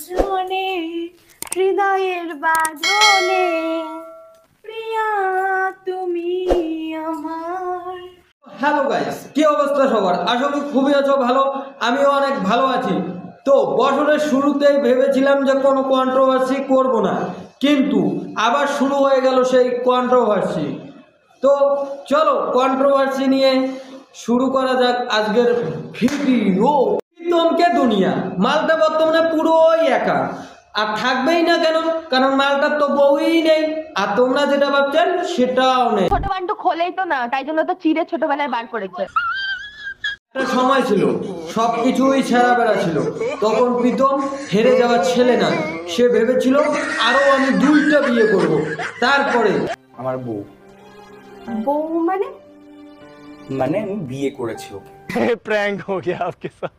যোজনে হৃদয়ের বাঁধনে প্রিয়া তুমি আমার। হ্যালো গাইস, কি অবস্থা সবার? আশা করি খুবই আছো ভালো। আমিও অনেক ভালো আছি। তো বছরের শুরুতেই ভেবেছিলাম যে কোনো কন্ট্রোভার্সি করব না, কিন্তু আবার শুরু হয়ে গেল সেই কন্ট্রোভার্সি। তো চলো কন্ট্রোভার্সি নিয়ে শুরু করা যাক আজকের ভিডিও। প্রীতমকে দুনিয়া মালটা বর্তমানে পুরোই একা, আর থাকবেই না কেন, কারণ মালটার তো বউই নেই। আর তোমরা যেটা ভাবছেন সেটাও নেই। ছোট বান্টু খোলেই তো না, তাই জন্য তো চিড়ে ছোটবেলায় বার করেছে। একটা সময় ছিল সবকিছুই ছেঁড়া বেড়া ছিল, তখন প্রীতম হেরে যাওয়ার ছেলে না, সে ভেবেছিল আরো আমি 2টা বিয়ে করব। তারপরে আমার বউ বউ মানে মানে আমি বিয়ে করেছি ওকে। प्रैंक हो गया आपके साथ।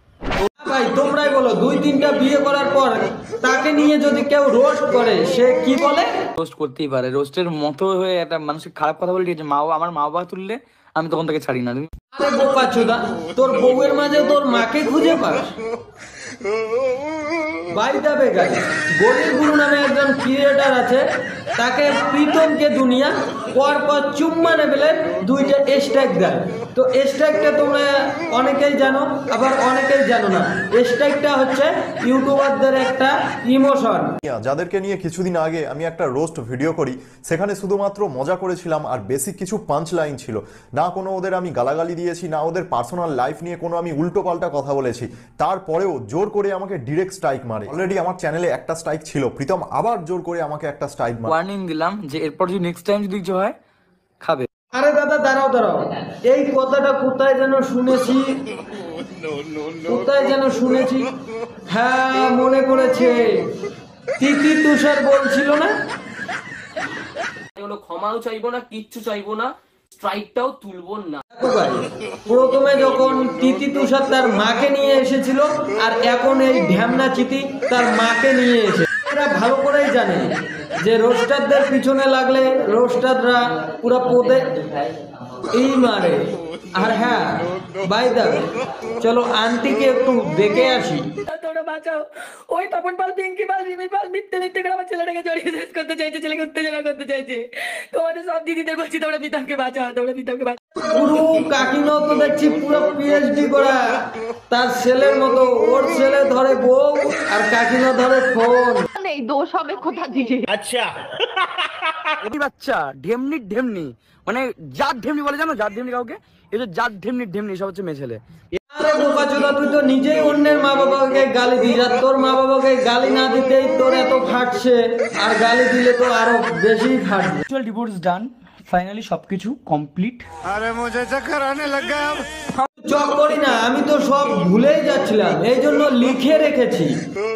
ভাই তোমরাই বলো, 2-3টা বিয়ে করার পর তাকে নিয়ে যদি কেউ রোস্ট করে সে কি বলে? রোস্ট করতেই পারে, রোস্টের মতো হয়ে একটা মানুষের খারাপ কথা বলে, ঠিক আছে আমার মা বাবা তুললে আমি তখন তাকে ছাড়ি না। তুমি আরে বোকা চোদা, তোর বউয়ের মাঝে তোর মাকে খুঁজে পাস? বাই দ্য वे গাইস, গরিব গুরু নামে একজন ক্রিয়েটার আছে, তাকে প্রীতমকে দুনিয়া পরপর চুম্মা নেবেলের 2টা স্ট্যাগ দেয়। তো স্ট্যাগটা তোমরা অনেকেই জানো, আবার অনেকেই জানো না। স্ট্যাগটা হচ্ছে ইউটিউবারদের একটা ইমোশন। যাদেরকে নিয়ে কিছুদিন আগে আমি একটা রোস্ট ভিডিও করি, সেখানে শুধুমাত্র মজা করেছিলাম আর বেসিক কিছু পাঞ্চ লাইন ছিল না। কোনো ওদের আমি গালাগালি দিয়েছি না, ওদের পার্সোনাল লাইফ নিয়ে কোনো আমি উল্টো পাল্টা কথা বলেছি। তারপরেও জোর করে আমাকে ডিরেক্ট স্ট্রাইক মারে। অলরেডি আমার চ্যানেলে একটা স্ট্রাইক ছিল, প্রীতম আবার জোর করে আমাকে একটা স্ট্রাইক মারে। ওয়ার্নিং দিলাম যে এরপর যদি নেক্সট টাইম যদি কিছু হয় খাবে। আরে দাদা দাঁড়াও দাঁড়াও, এই কথাটা কোথায় যেন শুনেছি, কোথায় যেন শুনেছি। হ্যাঁ মনে পড়েছে, তিতি তুষার বলছিল না? ক্ষমাও চাইবো না, কিচ্ছু চাইবো না, স্ট্রাইকটাও তুলবো না। দেখো ভাই, প্রথমে যখন তিতি তুষার তার মাকে নিয়ে এসেছিল, আর এখন এই ঢ্যামনা চিতি তার মাকে নিয়ে এসে, এরা ভালো করেই জানে যে রোস্টারদের পিছনে লাগলে রোস্টাররা পুরো পদে এই মারে। আর হ্যাঁ বাই দা ওয়ে, চলো আন্টিকে একটু দেখে আসি। তোমরা বাঁচাও, ওই তপন পাল, পিঙ্কি পাল, রিমি পাল মিথ্যে করে আমার ছেলেটাকে জড়িয়ে শেষ করতে চাইছে, ছেলেকে উত্তেজনা করতে চাইছে। তোমাদের সব দিদিদের বলছি তোমরা পিতামকে বাঁচাও, তোমরা পিতামকে বাঁচাও। পুরো কাকিমাও তো দেখছি পুরো পিএইচডি করা, তার ছেলের মতো। ওর ছেলে ধরে বউ আর কাকিমা ধরে ফোন। নেই দোষ হবে কোথা থেকে? এই বাচ্চা ঢেমনি ঢেমনি, মানে জাত ঢেমনি বলে, জানো জাত ঢেমনি কাউকে? এই যে জাত ঢেমনি ঢেমনি সব হচ্ছে মেয়ে ছেলে। আরে বোকা চোদা, তুই তো নিজেই অন্যের মা বাবাকে গালি দিস, আর তোর মা বাবাকে গালি না দিতেই তোর এত ফাটছে, আর গালি দিলে তো আরো বেশি ফাটবে। অ্যাকচুয়াল ডিভোর্স ডান, ফাইনালি সবকিছু কমপ্লিট। अरे मुझे चक्कर आने लग गया अब। চক করি না, আমি তো সব ভুলেই যাচ্ছিলাম, এই জন্য লিখে রেখেছি।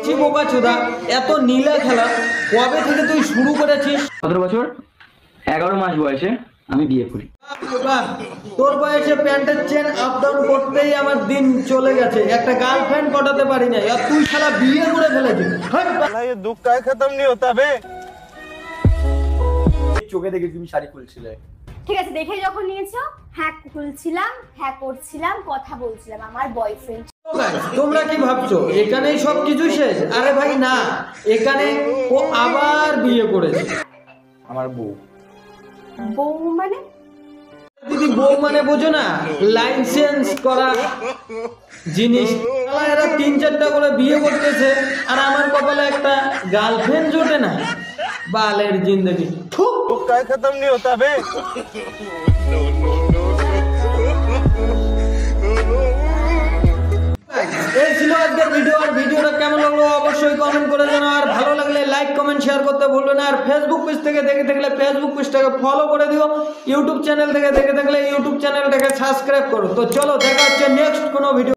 ছি বোকা চোদা, এত নীলা খেলা কবে থেকে তুই শুরু করেছিস? 17 বছর 11 মাস বয়সে আমি বিয়ে করি। বাহ, তোর বয়সে প্যান্টের চেন আপ ডাউন করতেই আমার দিন চলে গেছে, একটা গার্লফ্রেন্ড পটাতে পারি না, আর তুই শালা বিয়ে করে ফেলেছিস। হাট বাড়া। ये दुख का खत्म नहीं होता बे। চোখে দেখে তুমি শাড়ি খুলছিলে। ঠিক আছে, দেখে যখন নিয়েছো, হ্যাঁ খুলছিলাম, হ্যাঁ করছিলাম, কথা বলছিলাম, আমার বয়ফ্রেন্ড। তো guys, তোমরা কি ভাবছো এখানেই সবকিছু শেষ? আরে ভাই না, এখানে ও আবার বিয়ে করেছে। আমার বউ বউ মানে দিদি বউ মানে বোঝো না, লাইসেন্স করা জিনিস। শালা এরা 3-4টা করে বিয়ে করতেছে, আর আমার কপালে একটা গার্লফ্রেন্ড জোটে না। বালের জিন্দগি। থু। दुख का खत्म नहीं होता बे। এই ছিল আজকের ভিডিও। আর ভিডিওটা কেমন লাগলো অবশ্যই কমেন্ট করে জানাও, আর ভালো লাগলে লাইক কমেন্ট শেয়ার করতে ভুলবে না। আর ফেসবুক পেজ থেকে দেখে থাকলে ফেসবুক পেজটাকে ফলো করে দিও, ইউটিউব চ্যানেল থেকে দেখে থাকলে ইউটিউব চ্যানেলটাকে সাবস্ক্রাইব করো। তো চলো দেখা হচ্ছে নেক্সট কোনো ভিডিও।